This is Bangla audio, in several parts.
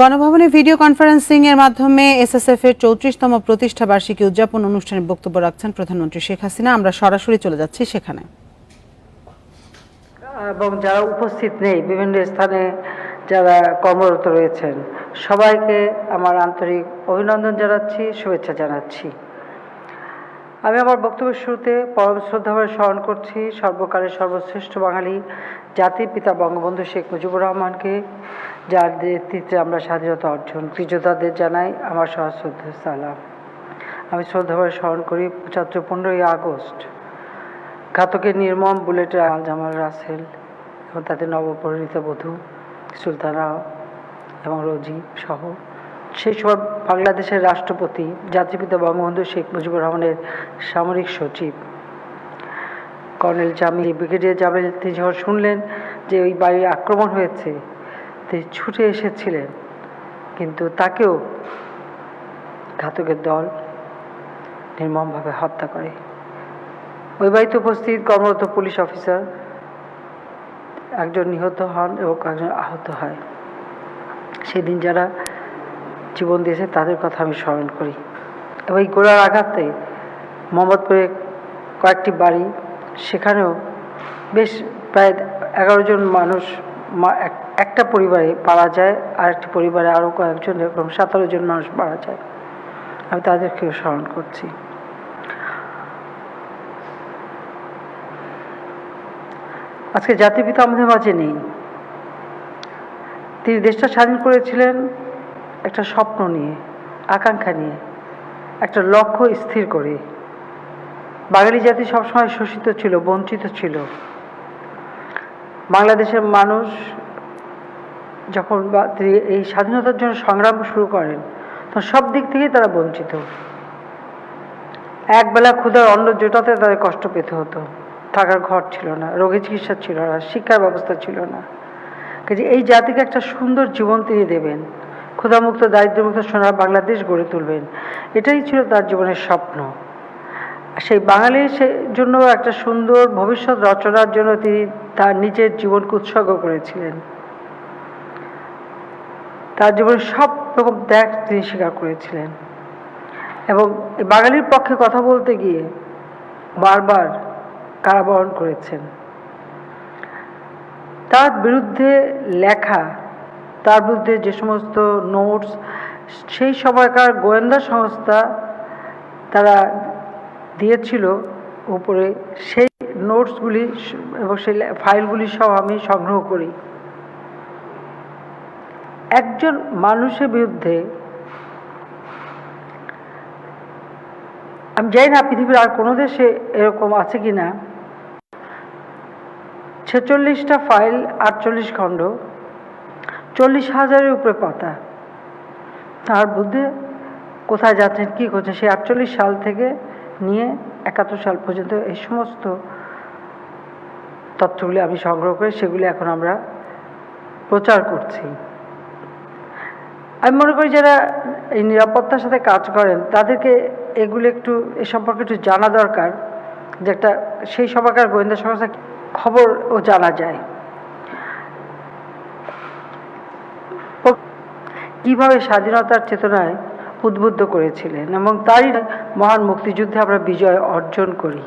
গণভবনে ভিডিও কনফারেন্সিং এর মাধ্যমে এসএসএফ এর 34তম প্রতিষ্ঠা বার্ষিকী উদযাপন অনুষ্ঠানে বক্তব্য রাখছেন প্রধানমন্ত্রী শেখ হাসিনা। আমরা সরাসরি চলে যাচ্ছি সেখানে। এবং যারা উপস্থিত নেই, বিভিন্ন স্থানে যারা কর্মরত রয়েছেন, সবাইকে আমার আন্তরিক অভিনন্দন জানাচ্ছি, শুভেচ্ছা জানাচ্ছি। আমি আমার বক্তব্যের শুরুতে পরম শ্রদ্ধাভরে স্মরণ করছি সর্বকালের সর্বশ্রেষ্ঠ বাঙালি জাতির পিতা বঙ্গবন্ধু শেখ মুজিবুর রহমানকে, যার নেতৃত্বে আমরা স্বাধীনতা অর্জন। যোদ্ধাদের জানাই আমার সশ্রদ্ধ সালাম। আমি শ্রদ্ধাভরে স্মরণ করি 15ই আগস্ট ঘাতকের নির্মম বুলেটে জামাল রাসেল এবং তাদের নবপরিণীত বধূ সুলতানা এবং রোজি সহ সেই সময় বাংলাদেশের রাষ্ট্রপতি জাতিপিতা বঙ্গবন্ধু শেখ মুজিবুর রহমানের সামরিক সচিব কর্নেল জামিল, ব্রিগেডিয়ার জামিল, তিনি যখন শুনলেন যে ওই বাড়ির আক্রমণ হয়েছে, তিনি ছুটে এসেছিলেন, কিন্তু তাকেও ঘাতকের দল নির্মমভাবে হত্যা করে। ওই বাড়িতে উপস্থিত কর্মরত পুলিশ অফিসার একজন নিহত হন এবং একজন আহত হয়। সেদিন যারা জীবন দিয়েছে তাদের কথা আমি স্মরণ করি। এবং এই গোলার আঘাতে মোহাম্মদপুরে কয়েকটি বাড়ি, সেখানেও বেশ প্রায় 11 জন মানুষ একটা পরিবারে মারা যায়, আর একটি পরিবারে আরও কয়েকজন, এরকম 17 জন মানুষ মারা যায়। আমি তাদেরকেও স্মরণ করছি। আজকে জাতির পিতা আমাদের মাঝে নেই। তিনি দেশটা স্বাধীন করেছিলেন একটা স্বপ্ন নিয়ে, আকাঙ্ক্ষা নিয়ে, একটা লক্ষ্য স্থির করে। বাঙালি জাতি সবসময় শোষিত ছিল, বঞ্চিত ছিল। বাংলাদেশের মানুষ যখন তিনি এই স্বাধীনতার জন্য সংগ্রাম শুরু করেন, তখন সব দিক থেকেই তারা বঞ্চিত। একবেলা ক্ষুধার অন্ন জোটাতে তাদের কষ্ট পেতে হতো। থাকার ঘর ছিল না, রোগী চিকিৎসা ছিল না, শিক্ষার ব্যবস্থা ছিল না। কাজে এই জাতিকে একটা সুন্দর জীবন তিনি দেবেন, ক্ষুধামুক্ত, দারিদ্র্যমুক্ত সোনার বাংলাদেশ গড়ে তুলবেন, এটাই ছিল তার জীবনের স্বপ্ন। সেই বাঙালির জন্য একটা সুন্দর ভবিষ্যৎ রচনার জন্য তিনি তার নিজের জীবনকে উৎসর্গ করেছিলেন। তার জীবনের সব রকম ত্যাগ তিনি স্বীকার করেছিলেন এবং বাঙালির পক্ষে কথা বলতে গিয়ে বারবার কারাবরণ করেছেন। তার বিরুদ্ধে লেখা, তার বিরুদ্ধে যে সমস্ত নোটস সেই সময়কার গোয়েন্দা সংস্থা তারা দিয়েছিল উপরে, সেই নোটসগুলি এবং সেই ফাইলগুলি সব আমি সংগ্রহ করি। একজন মানুষের বিরুদ্ধে, আমি জানি না পৃথিবীর আর কোনো দেশে এরকম আছে কি না, 46টা ফাইল, 48 খণ্ড, 40,000-এর উপরে পাতা। তার বুদ্ধে কোথায় যাচ্ছেন, কী করছেন, সেই 48 সাল থেকে নিয়ে 71 সাল পর্যন্ত এই সমস্ত তথ্যগুলি আমি সংগ্রহ করে সেগুলি এখন আমরা প্রচার করছি। আমি মনে করি যারা এই নিরাপত্তার সাথে কাজ করেন তাদেরকে এগুলো একটু এ সম্পর্কে একটু জানা দরকার, যে একটা সেই সময়কার গোয়েন্দা সংস্থা খবরও জানা যায়, কিভাবে স্বাধীনতার চেতনায় উদ্বুদ্ধ করেছিলেন এবং তারই মহান মুক্তিযুদ্ধে আমরা বিজয় অর্জন করি।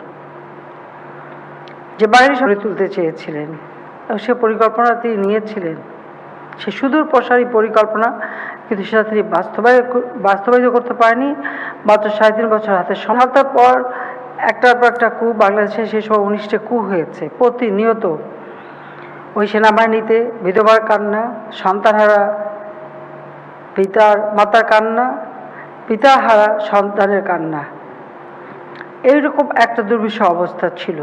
যে বাঙালি গড়ে তুলতে চেয়েছিলেন, সে পরিকল্পনা তিনি নিয়েছিলেন, সে সুদূর প্রসারী পরিকল্পনা, কিন্তু সেটা তিনি বাস্তবায়িত করতে পারেনি। মাত্র 3.5 বছর হাতে সমাপ্তার পর একটার পর একটা কূপ, বাংলাদেশে সেই সময় 19টা কূপ হয়েছে। প্রতিনিয়ত ওই সেনাবাহিনীতে বিধবার কান্না, সন্তানহারা মাতার কান্না, পিতাহারা সন্তানের কান্না, এইরকম একটা দুর্বিষহ অবস্থা ছিল।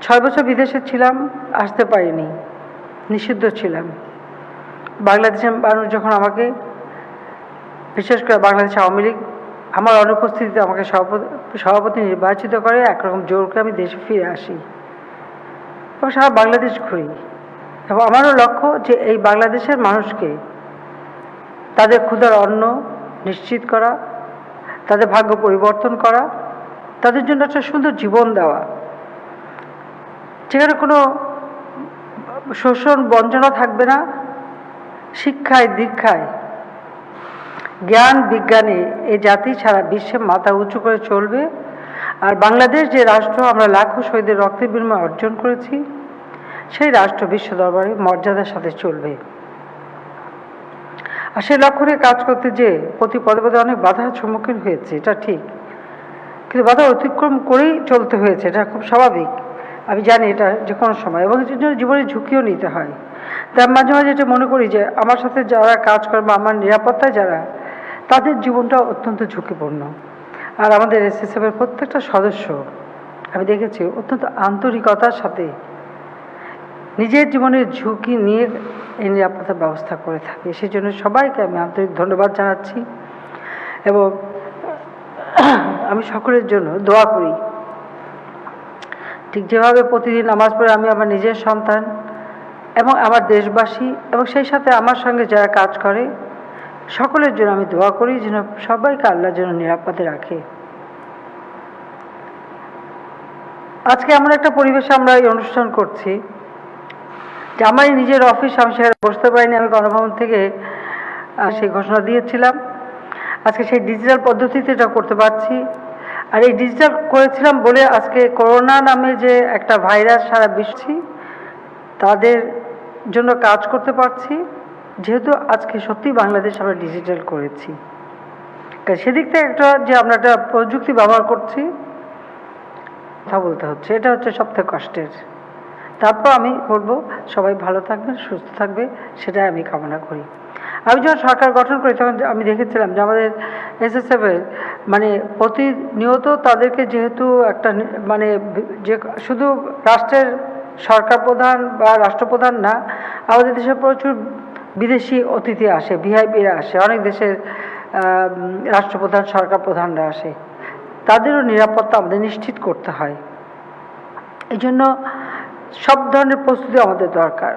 6 বছর বিদেশে ছিলাম, আসতে পারিনি, নিষিদ্ধ ছিলাম। বাংলাদেশের মানুষ যখন আমাকে, বিশেষ করে বাংলাদেশ আওয়ামী লীগ আমার অনুপস্থিতিতে আমাকে সভাপতি নির্বাচিত করে, একরকম জোর করে আমি দেশে ফিরে আসি এবং সারা বাংলাদেশ ঘুরি। এবং আমারও লক্ষ্য যে এই বাংলাদেশের মানুষকে তাদের ক্ষুধার অন্ন নিশ্চিত করা, তাদের ভাগ্য পরিবর্তন করা, তাদের জন্য একটা সুন্দর জীবন দেওয়া, যেখানে কোনো শোষণ বঞ্চনা থাকবে না, শিক্ষায় দীক্ষায় জ্ঞান বিজ্ঞানে এই জাতি সারা বিশ্বে মাথা উঁচু করে চলবে। আর বাংলাদেশ যে রাষ্ট্র আমরা লাখো শহীদের রক্তের বিনিময়ে অর্জন করেছি, সেই রাষ্ট্র বিশ্ব দরবারে মর্যাদার সাথে চলবে। আর সেই লক্ষ্য নিয়ে কাজ করতে যে প্রতি পদে পদে অনেক বাধার সম্মুখীন হয়েছে, এটা ঠিক, কিন্তু বাধা অতিক্রম করেই চলতে হয়েছে, এটা খুব স্বাভাবিক। আমি জানি এটা যে কোনো সময়, এবং এর জন্য জীবনের ঝুঁকিও নিতে হয়। তাই মাঝে মাঝে এটা মনে করি যে আমার সাথে যারা কাজ করে বা আমার নিরাপত্তায় যারা, তাদের জীবনটা অত্যন্ত ঝুঁকিপূর্ণ। আর আমাদের এসএসএফের প্রত্যেকটা সদস্য আমি দেখেছি অত্যন্ত আন্তরিকতার সাথে নিজের জীবনের ঝুঁকি নিয়ে এই নিরাপত্তার ব্যবস্থা করে থাকে। সেই জন্য সবাইকে আমি আন্তরিক ধন্যবাদ জানাচ্ছি, এবং আমি সকলের জন্য দোয়া করি। ঠিক যেভাবে প্রতিদিন নামাজ পড়ে আমি আমার নিজের সন্তান এবং আমার দেশবাসী এবং সেই সাথে আমার সঙ্গে যারা কাজ করে সকলের জন্য আমি দোয়া করি যেন সবাইকে আল্লাহ যেন নিরাপদে রাখে। আজকে এমন একটা পরিবেশে আমরা এই অনুষ্ঠান করছি যে আমার নিজের অফিস, আমি সেখানে বসতে পারিনি, আমি গণভবন থেকে সেই ঘোষণা দিয়েছিলাম। আজকে সেই ডিজিটাল পদ্ধতিতে এটা করতে পারছি। আর এই ডিজিটাল করেছিলাম বলে আজকে করোনা নামে যে একটা ভাইরাস সারা বিশ্বে, তাদের জন্য কাজ করতে পারছি, যেহেতু আজকে সত্যি বাংলাদেশ আমরা ডিজিটাল করেছি। সেদিক থেকে একটা যে আমরা একটা প্রযুক্তি ব্যবহার করছি, কথা বলতে হচ্ছে, এটা হচ্ছে সবথেকে কষ্টের। তারপর আমি বলবো সবাই ভালো থাকবে, সুস্থ থাকবে, সেটাই আমি কামনা করি। আমি যখন সরকার গঠন করি তখন আমি দেখেছিলাম যে আমাদের এসএসএফের মানে প্রতিনিয়ত তাদেরকে যেহেতু একটা মানে যে শুধু রাষ্ট্রের সরকার প্রধান বা রাষ্ট্রপ্রধান না, আমাদের দেশে প্রচুর বিদেশি অতিথি আসে, ভিআইপিরা আসে, অনেক দেশের রাষ্ট্রপ্রধান সরকার প্রধানরা আসে, তাদেরও নিরাপত্তা আমাদের নিশ্চিত করতে হয়। এই জন্য সব ধরনের প্রস্তুতি আমাদের দরকার।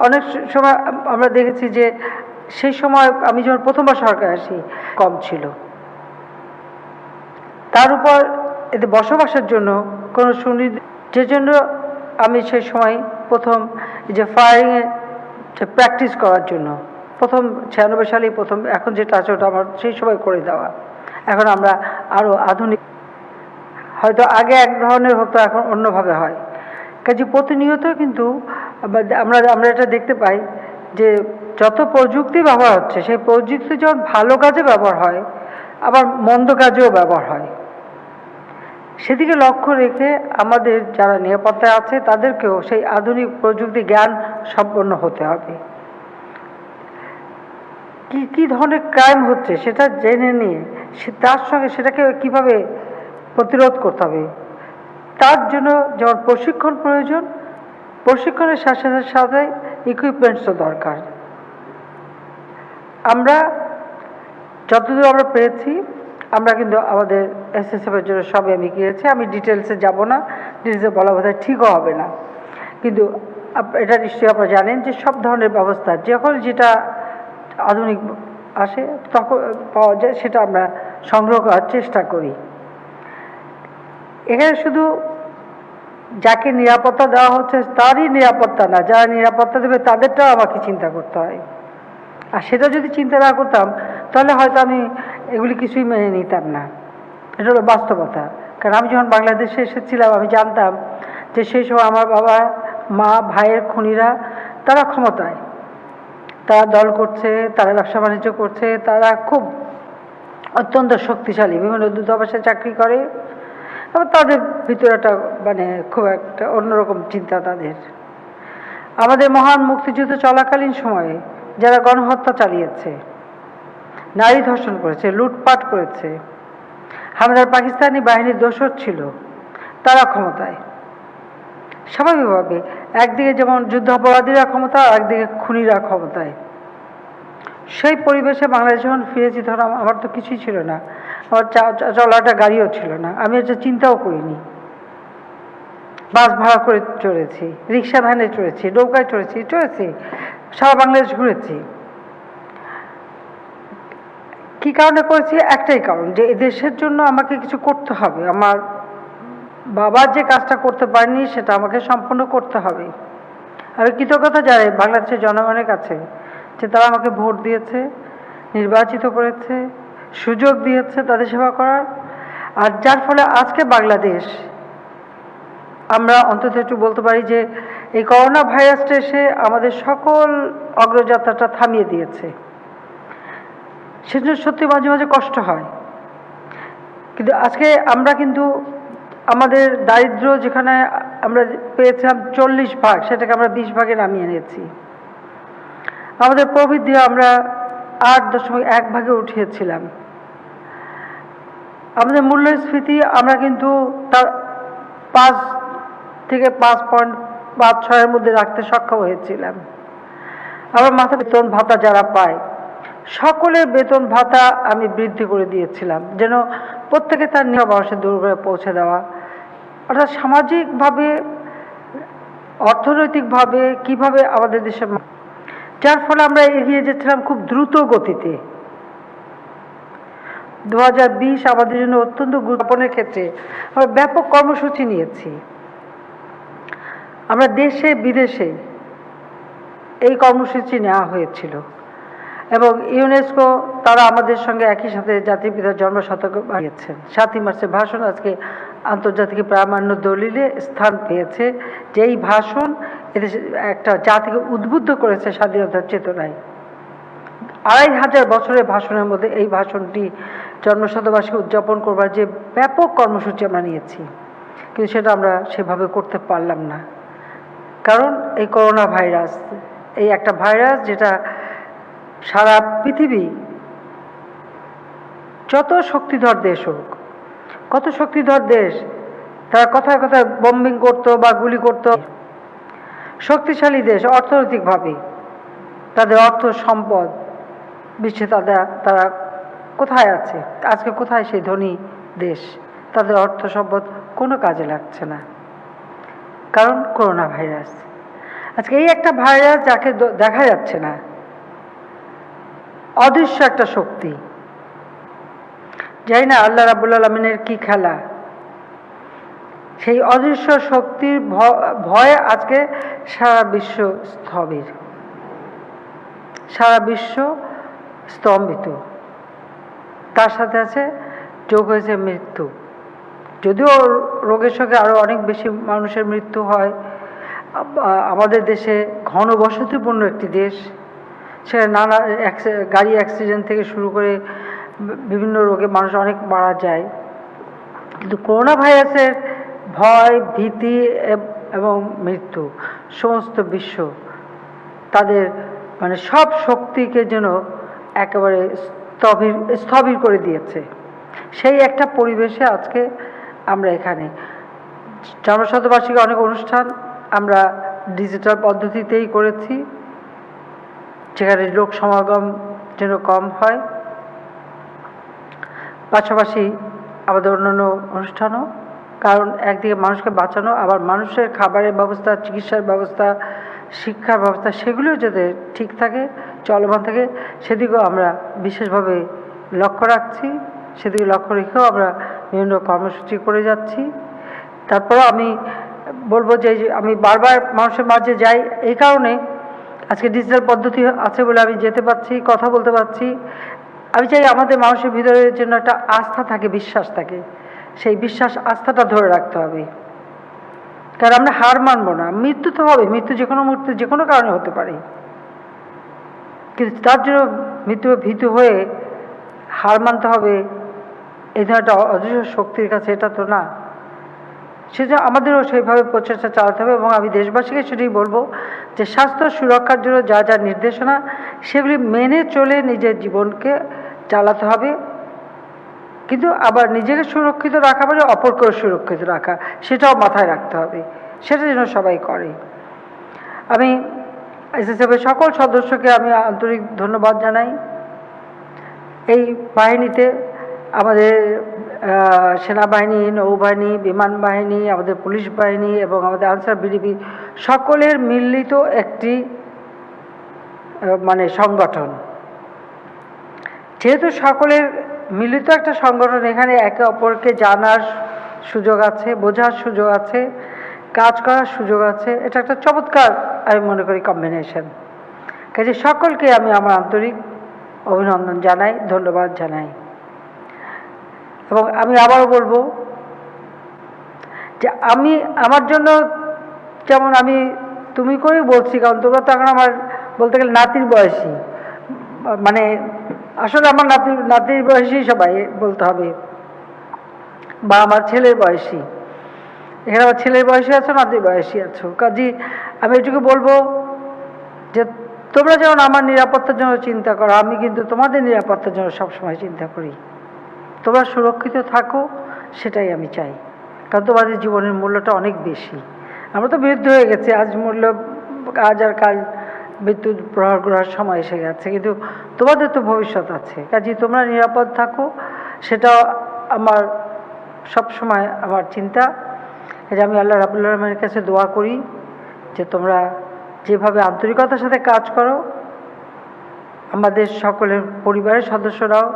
অনেক সময় আমরা দেখেছি যে সেই সময় আমি যখন প্রথমবার সরকার আসি কম ছিল, তার উপর এতে বসবাসের জন্য কোনো যে জন্য আমি সেই সময় প্রথম যে ফায়ারিংয়ে প্র্যাকটিস করার জন্য প্রথম 96 সালেই প্রথম, এখন যেটা আছে ওটা আমার সেই সময় করে দেওয়া। এখন আমরা আরও আধুনিক, হয়তো আগে এক ধরনের হতো, এখন অন্যভাবে হয়। কাজে প্রতিনিয়ত কিন্তু আমরা এটা দেখতে পাই যে যত প্রযুক্তি ব্যবহার হচ্ছে, সেই প্রযুক্তি যখন ভালো কাজে ব্যবহার হয় আবার মন্দ কাজেও ব্যবহার হয়। সেদিকে লক্ষ্য রেখে আমাদের যারা নিরাপত্তায় আছে তাদেরকেও সেই আধুনিক প্রযুক্তি জ্ঞান সম্পন্ন হতে হবে। কি ধরনের ক্রাইম হচ্ছে সেটা জেনে নিয়ে তার সঙ্গে সেটাকে কিভাবে প্রতিরোধ করতে হবে, তার জন্য যেমন প্রশিক্ষণ প্রয়োজন, প্রশিক্ষণের সাথে সাথে ইকুইপমেন্টসও দরকার। আমরা যতদূর আমরা পেয়েছি, আমরা কিন্তু আমাদের এসএসএফের জন্য সবই আমি গিয়েছি, আমি ডিটেলসে যাব না, ডিটেলসে বলা বোধহয় ঠিকও হবে না, কিন্তু এটা নিশ্চয়ই আপনারা জানেন যে সব ধরনের ব্যবস্থা যখন যেটা আধুনিক আসে তখন পাওয়া যায়, সেটা আমরা সংগ্রহ করার চেষ্টা করি। এখানে শুধু যাকে নিরাপত্তা দেওয়া হচ্ছে তারই নিরাপত্তা না, যারা নিরাপত্তা দেবে তাদেরটাও আমাকে চিন্তা করতে হয়। আর সেটা যদি চিন্তা না করতাম তাহলে হয়তো আমি এগুলি কিছুই মেনে নিতাম না। এটা হলো বাস্তবতা। কারণ আমি যখন বাংলাদেশে এসেছিলাম আমি জানতাম যে সেই সময় আমার বাবা মা ভাইয়ের খুনিরা তারা ক্ষমতায়, তারা দল করছে, তারা ব্যবসা বাণিজ্য করছে, তারা খুব অত্যন্ত শক্তিশালী, বিভিন্ন দূতাবাসে চাকরি করে, এবং তাদের ভিতরে একটা মানে খুব একটা অন্যরকম চিন্তা তাদের। আমাদের মহান মুক্তিযুদ্ধ চলাকালীন সময়ে যারা গণহত্যা চালিয়েছে, নারী ধর্ষণ করেছে, লুটপাট করেছে, হানাদার পাকিস্তানি বাহিনীর দোসর ছিল, তারা ক্ষমতায়। স্বাভাবিকভাবে একদিকে যেমন যুদ্ধাপরাধীরা ক্ষমতা, একদিকে খুনিরা ক্ষমতায়। সেই পরিবেশে বাংলাদেশ যখন ফিরেছি তখন আমার তো কিছুই ছিল না, আমার চলাটা গাড়িও ছিল না, আমি এটা চিন্তাও করিনি। বাস ভাড়া করে চড়েছি, রিক্সা ভ্যানে চড়েছি, নৌকায় চড়েছি, সারা বাংলাদেশ ঘুরেছি। কি কারণে করেছি? একটাই কারণ, যে এই দেশের জন্য আমাকে কিছু করতে হবে। আমার বাবা যে কাজটা করতে পারেনি সেটা আমাকে সম্পূর্ণ করতে হবে। আমি কৃতজ্ঞতা জানাই বাংলাদেশের জনগণের কাছে যে তারা আমাকে ভোট দিয়েছে, নির্বাচিত করেছে, সুযোগ দিয়েছে তাদের সেবা করার। আর যার ফলে আজকে বাংলাদেশ, আমরা অন্তত একটু বলতে পারি যে এই করোনা ভাইরাসটা এসে আমাদের সকল অগ্রযাত্রাটা থামিয়ে দিয়েছে। সেজন্য সত্যি মাঝে মাঝে কষ্ট হয়, কিন্তু আজকে আমরা কিন্তু আমাদের দারিদ্র্য যেখানে আমরা পেয়েছিলাম 40 ভাগ, সেটাকে আমরা 20 ভাগে নামিয়ে এনেছি। আমাদের প্রবৃদ্ধি আমরা 8.1 ভাগে উঠিয়েছিলাম। আমাদের মূল্যস্ফীতি আমরা কিন্তু তার 5 থেকে 5.56-এর মধ্যে রাখতে সক্ষম হয়েছিলাম। আবার মাথা বেতন ভাতা যারা পায়, সকলের বেতন ভাতা আমি বৃদ্ধি করে দিয়েছিলাম, যেন প্রত্যেকে তার নিয়ম মানুষের দূর করে পৌঁছে দেওয়া। অর্থাৎ সামাজিকভাবে, অর্থনৈতিকভাবে কিভাবে আমাদের দেশে, যার ফলে আমরা এগিয়ে যেছিলাম খুব দ্রুত গতিতে। 2020 আমাদের জন্য অত্যন্ত গুরুত্বপূর্ণের ক্ষেত্রে আমরা ব্যাপক কর্মসূচি নিয়েছি। আমরা দেশে বিদেশে এই কর্মসূচি নেওয়া হয়েছিল এবং ইউনেস্কো তারা আমাদের সঙ্গে একই সাথে জাতির পিতার জন্মশতক বানিয়েছেন। 7ই মার্চের ভাষণ আজকে আন্তর্জাতিক প্রামাণ্য দলিলে স্থান পেয়েছে, যে এই ভাষণ এদেশে একটা জাতিকে উদ্বুদ্ধ করেছে স্বাধীনতার চেতনায়। 2500 বছরের ভাষণের মধ্যে এই ভাষণটি জন্মশতবার্ষিকী উদযাপন করবার যে ব্যাপক কর্মসূচি আমরা নিয়েছি, কিন্তু সেটা আমরা সেভাবে করতে পারলাম না। কারণ এই করোনা ভাইরাস, এই একটা ভাইরাস যেটা সারা পৃথিবী, যত শক্তিধর দেশ হোক, কত শক্তিধর দেশ তারা কথায় কথায় বম্বিং করতো বা গুলি করতো, শক্তিশালী দেশ অর্থনৈতিকভাবে, তাদের অর্থ সম্পদ বিশ্বে তারা কোথায় আছে? আজকে কোথায় সেই ধনী দেশ? তাদের অর্থ সম্পদ কোনো কাজে লাগছে না, কারণ করোনা ভাইরাস। আজকে এই একটা ভাইরাস যাকে দেখা যাচ্ছে না, অদৃশ্য একটা শক্তি, জানি না আল্লাহ রাব্বুল আলামিনের কি খেলা। সেই অদৃশ্য শক্তির ভয়ে আজকে সারা বিশ্ব স্থবির, সারা বিশ্ব স্তম্ভিত। তার সাথে আছে যোগ হয়েছে মৃত্যু। যদিও রোগের সঙ্গে আরও অনেক বেশি মানুষের মৃত্যু হয়, আমাদের দেশে ঘনবসতিপূর্ণ একটি দেশ, সেখানে নানা গাড়ি অ্যাক্সিডেন্ট থেকে শুরু করে বিভিন্ন রোগে মানুষ অনেক মারা যায়, কিন্তু করোনা ভাইরাসের ভয়, ভীতি এবং মৃত্যু সমস্ত বিশ্ব তাদের মানে সব শক্তিকে যেন একেবারে স্থবির করে দিয়েছে। সেই একটা পরিবেশে আজকে আমরা এখানে জন্মশতবার্ষিকী অনেক অনুষ্ঠান আমরা ডিজিটাল পদ্ধতিতেই করেছি, যেখানে লোক সমাগম যেন কম হয়। পাশাপাশি আমাদের অন্যান্য অনুষ্ঠানও, কারণ একদিকে মানুষকে বাঁচানো, আবার মানুষের খাবারের ব্যবস্থা, চিকিৎসার ব্যবস্থা, শিক্ষার ব্যবস্থা, সেগুলিও যাতে ঠিক থাকে, চলমান থাকে, সেদিকেও আমরা বিশেষভাবে লক্ষ্য রাখছি। সেদিকে লক্ষ্য রেখেও আমরা বিভিন্ন কর্মসূচি করে যাচ্ছি। তারপরে আমি বলবো যে আমি বারবার মানুষের মাঝে যাই এই কারণে, আজকে ডিজিটাল পদ্ধতি আছে বলে আমি যেতে পারছি, কথা বলতে পারছি। আমি চাই আমাদের মানুষের ভিতরে যেন একটা আস্থা থাকে, বিশ্বাস থাকে। সেই বিশ্বাস, আস্থাটা ধরে রাখতে হবে, কারণ আমরা হার মানব না। মৃত্যু তো হবে, মৃত্যু যে কোনো মুহূর্তে যে কোনো কারণে হতে পারে, কিন্তু তার জন্য মৃত্যু ভীতু হয়ে হার মানতে হবে এই ধরনের একটা অদৃশ্য শক্তির কাছে, এটা তো না। সেজন্য আমাদেরও সেইভাবে প্রচেষ্টা চালাতে হবে। এবং আমি দেশবাসীকে সেটাই বলবো যে স্বাস্থ্য সুরক্ষার জন্য যা যা নির্দেশনা, সেগুলি মেনে চলে নিজের জীবনকে চালাতে হবে, কিন্তু আবার নিজেকে সুরক্ষিত রাখা মানে অপরকেও সুরক্ষিত রাখা, সেটাও মাথায় রাখতে হবে। সেটা যেন সবাই করে। আমি এসএসএফের সকল সদস্যকে আমি আন্তরিক ধন্যবাদ জানাই। এই বাহিনীতে আমাদের সেনাবাহিনী, নৌবাহিনী, বিমান বাহিনী, আমাদের পুলিশ বাহিনী এবং আমাদের আনসার বিডিপি সকলের মিলিত একটি মানে সংগঠন। যেহেতু সকলের মিলিত একটা সংগঠন, এখানে একে অপরকে জানার সুযোগ আছে, বোঝার সুযোগ আছে, কাজ করার সুযোগ আছে। এটা একটা চমৎকার আমি মনে করি কম্বিনেশন। কাজে সকলকে আমি আমার আন্তরিক অভিনন্দন জানাই, ধন্যবাদ জানাই। এবং আমি আবারও বলবো যে আমি আমার জন্য যেমন আমি তুমি করেই বলছি, কারণ তোমরা তো এখন আমার বলতে গেলে নাতির বয়সী, মানে আসলে আমার নাতির বয়সী সবাই বলতে হবে, বা আমার ছেলের বয়সী। এখানে আমার ছেলের বয়সী আছো, নাতির বয়সী আছো। কাজী আমি এটুকু বলবো যে তোমরা যেমন আমার নিরাপত্তার জন্য চিন্তা করো, আমি কিন্তু তোমাদের নিরাপত্তার জন্য সবসময় চিন্তা করি। তোমরা সুরক্ষিত থাকো, সেটাই আমি চাই। কারণ তোমাদের জীবনের মূল্যটা অনেক বেশি। আমরা তো বৃদ্ধ হয়ে গেছি, আজ আর কাল মৃত্যু প্রহার করার সময় এসে গেছে, কিন্তু তোমাদের তো ভবিষ্যৎ আছে। কাজেই তোমরা নিরাপদ থাকো, সেটাও আমার সবসময় আমার চিন্তা। যে আমি আল্লাহ রাব্বুল আলামিনের কাছে দোয়া করি যে তোমরা যেভাবে আন্তরিকতার সাথে কাজ করো, আমাদের সকলের পরিবারের সদস্যরাও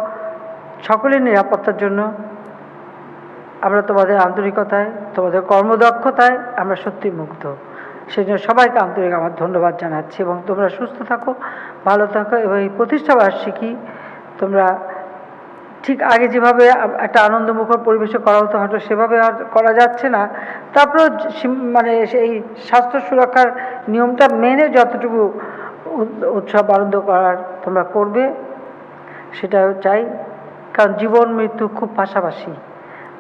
সকলের নিরাপত্তার জন্য আমরা তোমাদের আন্তরিকতায়, তোমাদের কর্মদক্ষতায় আমরা সত্যি মুগ্ধ। সেই জন্য সবাইকে আন্তরিক আমার ধন্যবাদ জানাচ্ছি। এবং তোমরা সুস্থ থাকো, ভালো থাকো। এবং এই প্রতিষ্ঠা বার্ষিকী তোমরা ঠিক আগে যেভাবে একটা আনন্দমুখর পরিবেশে করা হতো, হয়তো সেভাবে আর করা যাচ্ছে না। তারপরেও মানে সেই স্বাস্থ্য সুরক্ষার নিয়মটা মেনে যতটুকু উৎসব আনন্দ করার তোমরা করবে, সেটাও চাই। কারণ জীবন মৃত্যু খুব পাশাপাশি।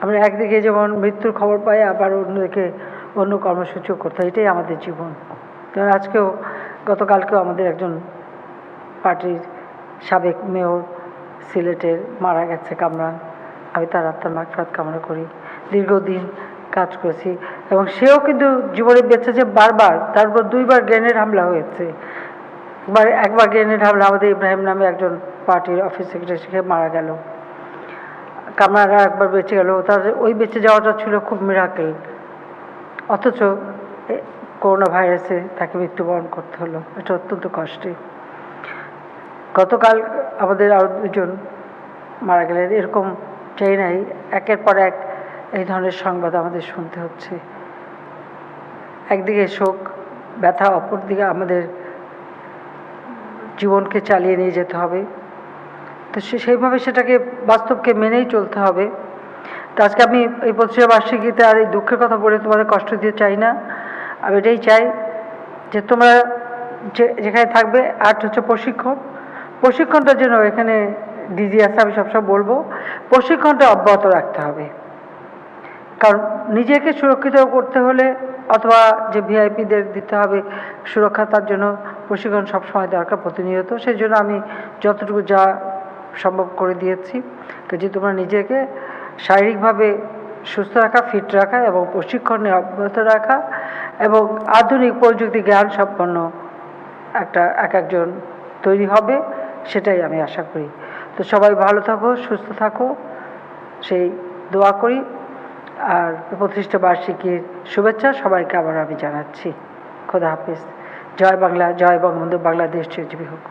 আমরা একদিকে যেমন মৃত্যুর খবর পাই, আবার অন্যদিকে অন্য কর্মসূচিও করতে হয়। এটাই আমাদের জীবন। যেমন আজকেও, গতকালকেও আমাদের একজন পার্টির সাবেক মেয়র সিলেটের মারা গেছে, কামরান। আমি তার আত্মার মাগফিরাত কামনা করি। দীর্ঘদিন কাজ করেছি এবং সেও কিন্তু জীবনে বেঁচেছে বারবার। তারপর 2বার গ্রেনেড হামলা হয়েছে। একবার গ্রেনেড হামলা আমাদের ইব্রাহিম নামে একজন পার্টির অফিস সেক্রেটারি, সে মারা গেল। কামরানরা একবার বেঁচে গেল। তার ওই বেঁচে যাওয়াটা ছিল খুব মিরাকেল। অথচ করোনা ভাইরাসে তাকে মৃত্যুবরণ করতে হলো। এটা অত্যন্ত কষ্টে। গতকাল আমাদের আরও 2জন মারা গেলেন। এরকম চাই নাই, একের পর এক এই ধরনের সংবাদ আমাদের শুনতে হচ্ছে। একদিকে শোক, ব্যথা, অপরদিকে আমাদের জীবনকে চালিয়ে নিয়ে যেতে হবে। তো সেইভাবে সেটাকে বাস্তবকে মেনেই চলতে হবে। তো আজকে আমি এই প্রতিষ্ঠা বার্ষিকীতে আর এই দুঃখের কথা বলে তোমাদের কষ্ট দিতে চাই না। আমি এটাই চাই যে তোমরা যেখানে থাকবে, আর হচ্ছে প্রশিক্ষণটার জন্য এখানে ডিজি আছে, আমি সবসময় বলবো প্রশিক্ষণটা অব্যাহত রাখতে হবে। কারণ নিজেকে সুরক্ষিত করতে হলে, অথবা যে ভিআইপিদের দিতে হবে সুরক্ষা, তার জন্য প্রশিক্ষণ সবসময় দরকার, প্রতিনিয়ত। সেই জন্য আমি যতটুকু যা সম্ভব করে দিয়েছি। যে তোমরা নিজেকে শারীরিকভাবে সুস্থ রাখা, ফিট রাখা এবং প্রশিক্ষণে অব্যাহত রাখা এবং আধুনিক প্রযুক্তি জ্ঞান সম্পন্ন একজন তৈরি হবে, সেটাই আমি আশা করি। তো সবাই ভালো থাকো, সুস্থ থাকো, সেই দোয়া করি। আর প্রতিষ্ঠা বার্ষিকীর শুভেচ্ছা সবাইকে আবার আমি জানাচ্ছি। খোদা হাফিজ। জয় বাংলা, জয় বঙ্গবন্ধু, বাংলাদেশ চিরজীবী হোক।